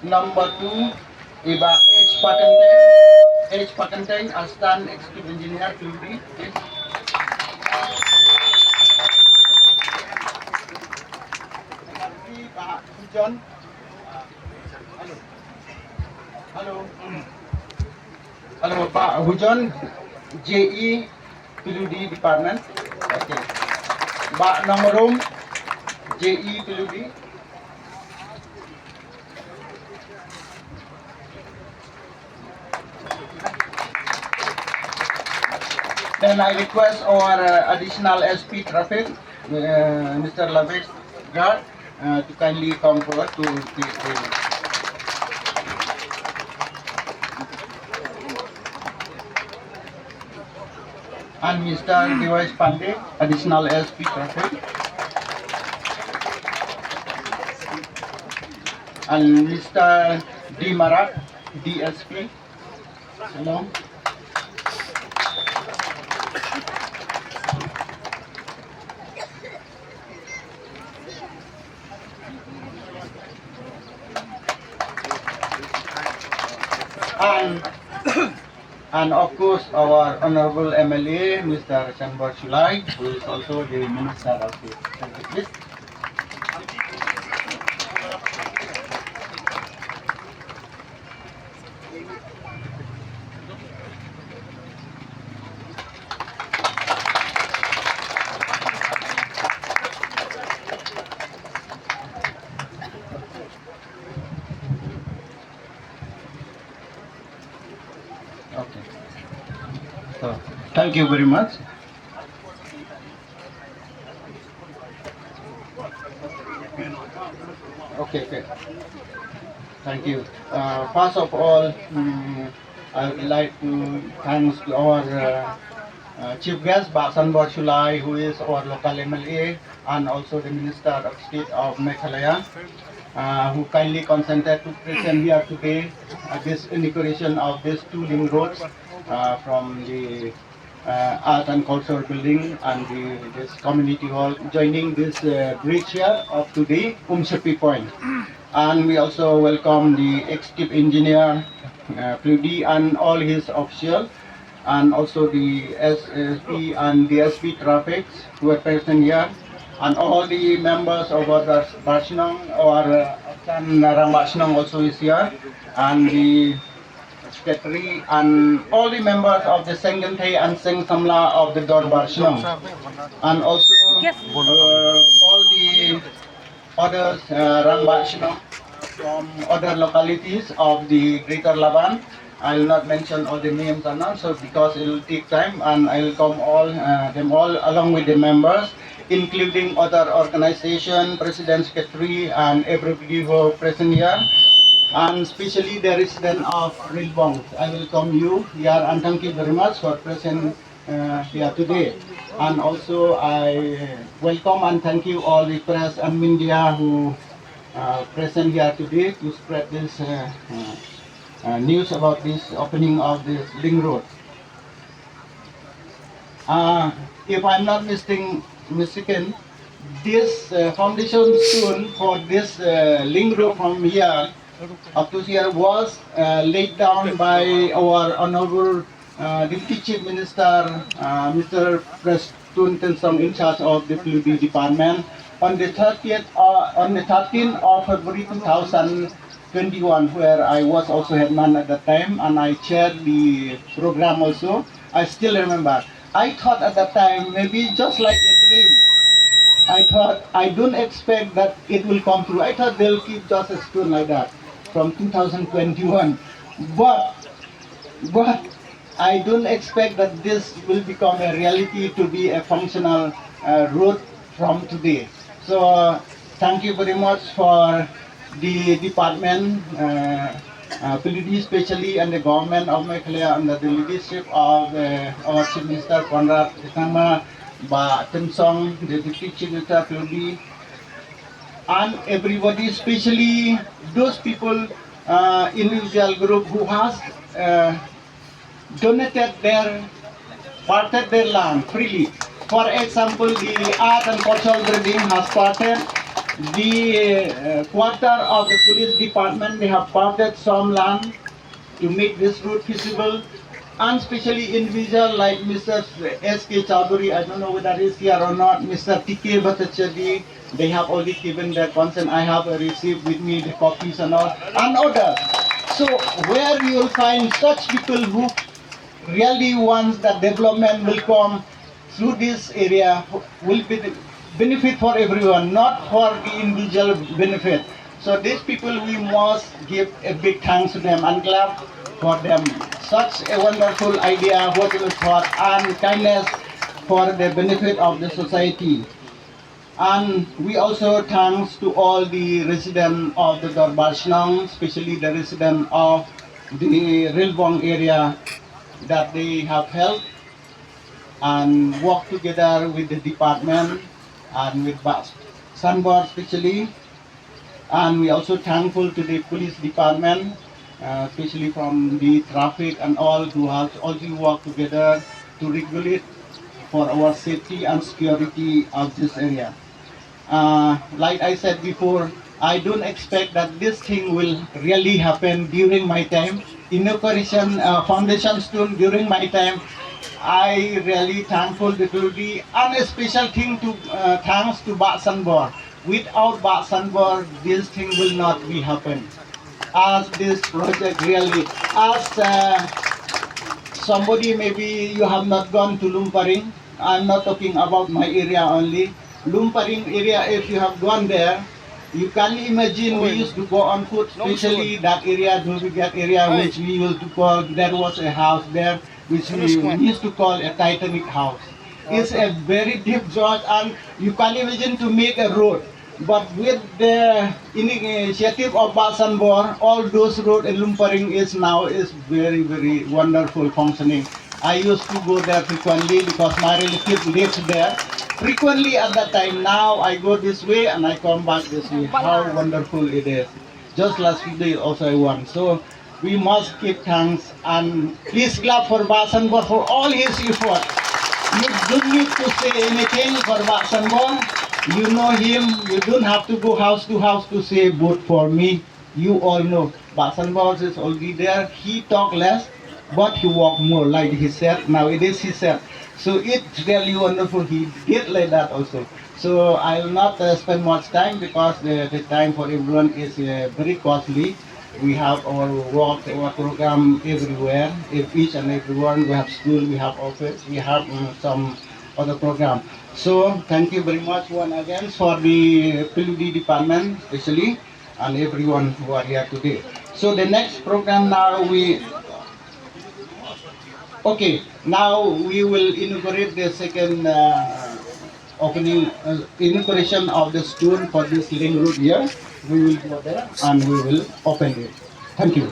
Number 2, Iba H. Pakanteng, Assistant Executive Engineer, PUD. Pak Hujon. Halo. Halo Pak Hujon, JE PUD Department. Okay. Pak Nomrum, JE PUD. Then I request our additional SP traffic, Mr. Lavesh Guard, to kindly come forward to and Mr. Device Pandey, additional SP traffic, and Mr. D. Marat, DSP. Hello. And of course, our Honorable MLA, Mr. Shanbar Shulai, who is also the Minister of the Service. Okay. So, thank you very much. Okay. Thank you. First of all, I would like to thank our Chief Guest, Basan Borshulai, who is our local MLA, and also the Minister of State of Meghalaya, who kindly consented to present here today at this inauguration of these two link roads from the Art and Culture Building and this community hall, joining this bridge here of today, Umsepi Point. And we also welcome the Executive Engineer, PUD, and all his officials, and also the SSP and DSP traffic who are present here, and all the members of our Barshnong, or Narang Barshnong also is here, and the secretary, and all the members of the Sengente and Seng Samla of the Dor Barshnong, and also all the others Rang Barshnong from other localities of the Greater Laban. I will not mention all the names and all, so because it will take time, and I will come all them all along with the members, including other organization, president, secretary, and everybody who are present here, and especially the resident of Rilbong. I welcome you here and thank you very much for present here today. And also I welcome and thank you all the press and media who present here today to spread this news about this opening of this link road. If I'm not mistaken, this foundation stone for this link road from here up to here was laid down by our Honorable Deputy Chief Minister, Mr. Preston Tensong, in charge of the PUD department, on the 13th of February 2021, where I was also headman at that time, and I chaired the program also. I still remember. I thought at that time, maybe just like a dream. I thought, I don't expect that it will come through. I thought they'll keep just a stone like that from 2021. But I don't expect that this will become a reality to be a functional road from today. So thank you very much for the department, PUD especially, and the government of Meghalaya under the leadership of our Chief Minister Conrad Isangma, Ba Tensong, the Deputy Chief Minister PUD, and everybody, especially those people, individual group who has donated parted their land freely. For example, the Art and Cultural Building has parted the quarter of the police department, they have parted some land to make this route feasible, and especially individual like Mr. S.K. Chowdhury, I don't know whether he's here or not, Mr. T.K. Bhattacharya, they have already given their consent. I have received with me the copies and all, and others. So where you will find such people who really wants that development will come through this area will be the benefit for everyone, not for the individual benefit. So these people, we must give a big thanks to them and clap for them. Such a wonderful idea, whatever thought and kindness for the benefit of the society. And we also thanks to all the residents of the Dorbashnang, especially the residents of the Rilbong area, that they have helped and worked together with the department and with Sunboard especially. And we also thankful to the police department, especially from the traffic and all, who have also worked together to regulate for our safety and security of this area. Like I said before, I don't expect that this thing will really happen during my time. Inauguration, foundation stone during my time. I really thankful it will be, and a special thing to thanks to Bat Sanbor. Without Bat Sanbor, this thing will not be happen. As this project really, as somebody maybe you have not gone to Lumparing. I'm not talking about my area only. Lumparing area, if you have gone there, you can imagine we used to go on foot, especially that area, Dhulbigat area, which we used to call, there was a house there, which we used to call a Titanic house. It's a very deep job, and you can imagine to make a road. But with the initiative of Basanbor, all those roads in Lumparing is now is very, very wonderful functioning. I used to go there frequently because my relative lives there. Frequently at that time, now I go this way and I come back this way. How wonderful it is. Just last few days also I won. So we must give thanks and please clap for Basanbor for all his effort. You don't need to say anything for Basanbor. You know him, you don't have to go house to say vote for me. You all know. Basanbor is already there. He talk less, but he walk more, like he said. Nowadays he said. So it's really wonderful. He did like that also. So I will not spend much time because the time for everyone is very costly. We have our work, our program everywhere. If each and everyone, we have school, we have office, we have some other program. So thank you very much once again for the PWD department especially and everyone who are here today. So the next program now now we will inaugurate the second opening inauguration of the stone for this ring road here. We will go there and we will open it. Thank you.